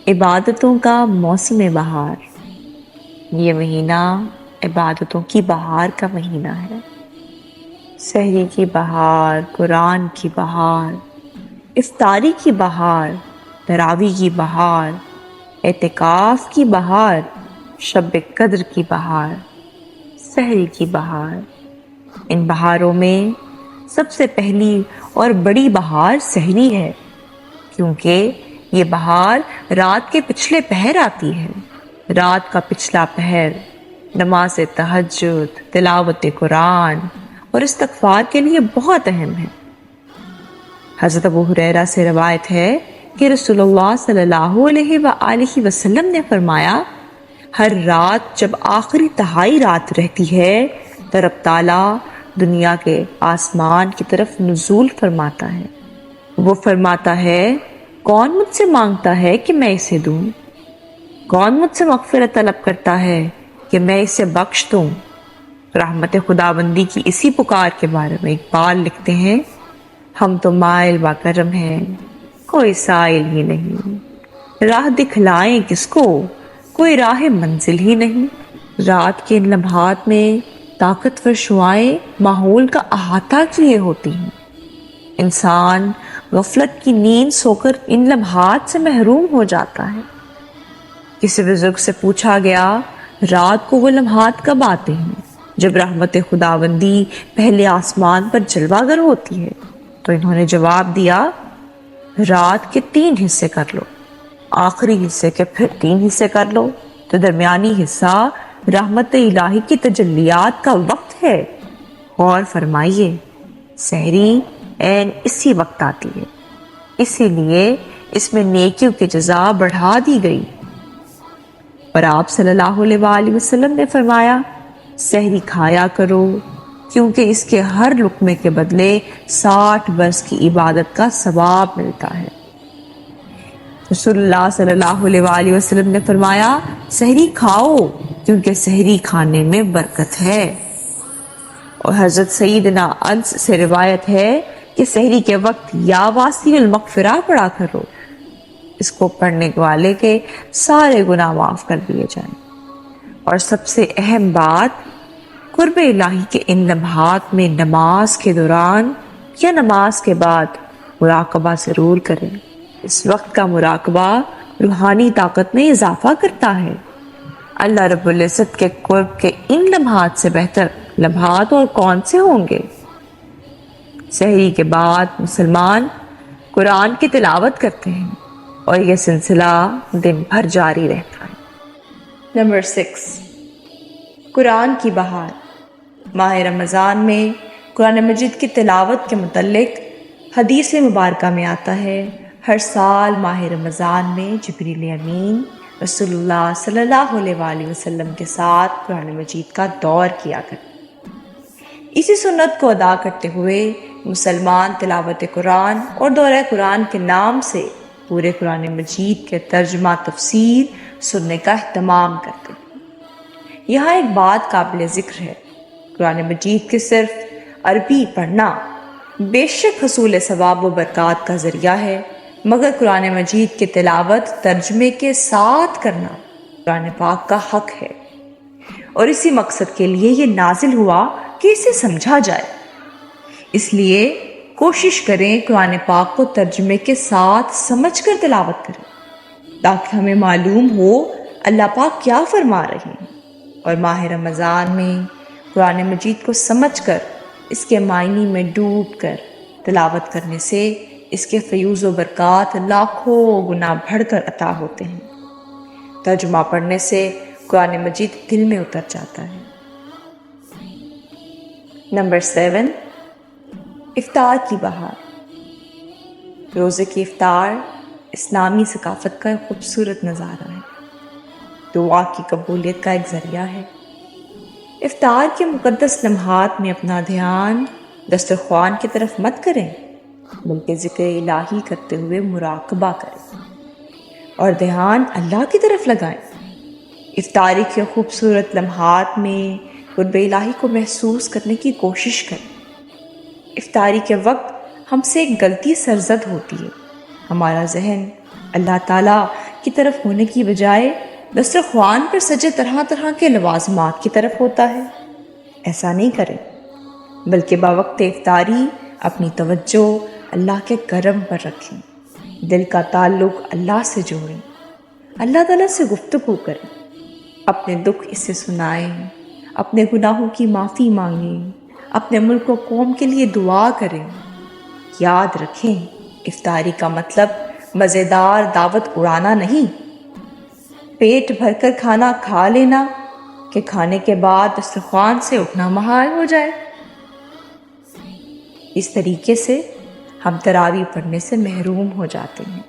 عبادتوں کا موسم بہار، یہ مہینہ عبادتوں کی بہار کا مہینہ ہے۔ سحری کی بہار، قرآن کی بہار، افطاری کی بہار، تراویح کی بہار، اعتکاف کی بہار، شب قدر کی بہار، سحری کی بہار۔ ان بہاروں میں سب سے پہلی اور بڑی بہار سحری ہے، کیونکہ یہ بہار رات کے پچھلے پہر آتی ہے۔ رات کا پچھلا پہر نماز تہجد، تلاوت قرآن اور استغفار کے لیے بہت اہم ہے۔ حضرت ابو ہریرہ سے روایت ہے کہ رسول اللہ صلی اللہ علیہ وآلہ وسلم نے فرمایا، ہر رات جب آخری تہائی رات رہتی ہے تو رب تعالیٰ دنیا کے آسمان کی طرف نزول فرماتا ہے۔ وہ فرماتا ہے، کون مجھ سے مانگتا ہے کہ میں اسے دوں؟ کون مجھ سے مغفرت طلب کرتا ہے کہ میں اسے بخش دوں؟ رحمت خداوندی کی اسی پکار کے بارے میں اقبال لکھتے ہیں، ہم تو مائل با کرم ہیں، کوئی سائل ہی نہیں، راہ دکھلائیں کس کو، کوئی راہ منزل ہی نہیں۔ رات کے ان لمحات میں طاقتور شعائیں ماحول کا احاطہ کیے ہوتی ہیں۔ انسان غفلت کی نیند سو کر ان لمحات سے محروم ہو جاتا ہے۔ کسی بزرگ سے پوچھا گیا، رات کو وہ لمحات کب آتے ہیں جب رحمت خداوندی پہلے آسمان پر جلوہ گر ہوتی ہے؟ تو انہوں نے جواب دیا، رات کے 3 حصے کر لو، آخری حصے کے پھر 3 حصے کر لو، تو درمیانی حصہ رحمت الہی کی تجلیات کا وقت ہے۔ غور فرمائیے، سحری عین اسی وقت آتی ہے، اسی لیے اس میں نیکیوں کی جزا بڑھا دی گئی۔ اور آپ صلی اللہ علیہ وآلہ وسلم نے فرمایا، سحری کھایا کرو، کیونکہ اس کے ہر لقمے کے بدلے 60 برس کی عبادت کا ثواب ملتا ہے۔ رسول اللہ صلی اللہ علیہ وآلہ وسلم نے فرمایا، سحری کھاؤ، کیونکہ سحری کھانے میں برکت ہے۔ اور حضرت سیدنا انس سے روایت ہے کہ سحری کے وقت یا واسع المغفرہ پڑھا کرو، اس کو پڑھنے والے کے سارے گناہ معاف کر دیے جائیں۔ اور سب سے اہم بات، قرب الہی کے ان لمحات میں نماز کے دوران یا نماز کے بعد مراقبہ ضرور کریں۔ اس وقت کا مراقبہ روحانی طاقت میں اضافہ کرتا ہے۔ اللہ رب العزت کے قرب کے ان لمحات سے بہتر لمحات اور کون سے ہوں گے؟ سحری کے بعد مسلمان قرآن کی تلاوت کرتے ہیں اور یہ سلسلہ دن بھر جاری رہتا ہے۔ نمبر 6، قرآن کی بہار۔ ماہ رمضان میں قرآن مجید کی تلاوت کے متعلق حدیث مبارکہ میں آتا ہے، ہر سال ماہ رمضان میں جبریل امین رسول اللہ صلی اللہ علیہ وآلہ وسلم کے ساتھ قرآن مجید کا دور کیا کرتے۔ اسی سنت کو ادا کرتے ہوئے مسلمان تلاوت قرآن اور دورہ قرآن کے نام سے پورے قرآن مجید کے ترجمہ تفسیر سننے کا اہتمام کرتے ہیں۔ یہاں ایک بات قابل ذکر ہے، قرآن مجید کے صرف عربی پڑھنا بے شک حصول ثواب و برکات کا ذریعہ ہے، مگر قرآن مجید کی تلاوت ترجمے کے ساتھ کرنا قرآن پاک کا حق ہے، اور اسی مقصد کے لیے یہ نازل ہوا کہ اسے سمجھا جائے۔ اس لیے کوشش کریں قرآن پاک کو ترجمے کے ساتھ سمجھ کر تلاوت کریں، تاکہ ہمیں معلوم ہو اللہ پاک کیا فرما رہے ہیں۔ اور ماہ رمضان میں قرآن مجید کو سمجھ کر اس کے معنی میں ڈوب کر تلاوت کرنے سے اس کے فیوز و برکات لاکھوں گنا بڑھ کر عطا ہوتے ہیں۔ ترجمہ پڑھنے سے قرآن مجید دل میں اتر جاتا ہے۔ نمبر 7، افطار کی بہار۔ روزے کی افطار اسلامی ثقافت کا ایک خوبصورت نظارہ ہے، دعا کی قبولیت کا ایک ذریعہ ہے۔ افطار کے مقدس لمحات میں اپنا دھیان دسترخوان کی طرف مت کریں، بلکہ ذکر الہی کرتے ہوئے مراقبہ کریں اور دھیان اللہ کی طرف لگائیں۔ افطاری کے خوبصورت لمحات میں قرب الہی کو محسوس کرنے کی کوشش کریں۔ افطاری کے وقت ہم سے ایک غلطی سرزد ہوتی ہے، ہمارا ذہن اللہ تعالیٰ کی طرف ہونے کی بجائے دسترخوان پر سجے طرح طرح کے لوازمات کی طرف ہوتا ہے۔ ایسا نہیں کریں، بلکہ باوقت افطاری اپنی توجہ اللہ کے کرم پر رکھیں، دل کا تعلق اللہ سے جوڑیں، اللہ تعالیٰ سے گفتگو کریں، اپنے دکھ اس سے سنائیں، اپنے گناہوں کی معافی مانگیں، اپنے ملک و قوم کے لیے دعا کریں۔ یاد رکھیں، افطاری کا مطلب مزیدار دعوت اڑانا نہیں، پیٹ بھر کر کھانا کھا لینا کہ کھانے کے بعد دسترخوان سے اٹھنا محال ہو جائے۔ اس طریقے سے ہم تراویح پڑھنے سے محروم ہو جاتے ہیں۔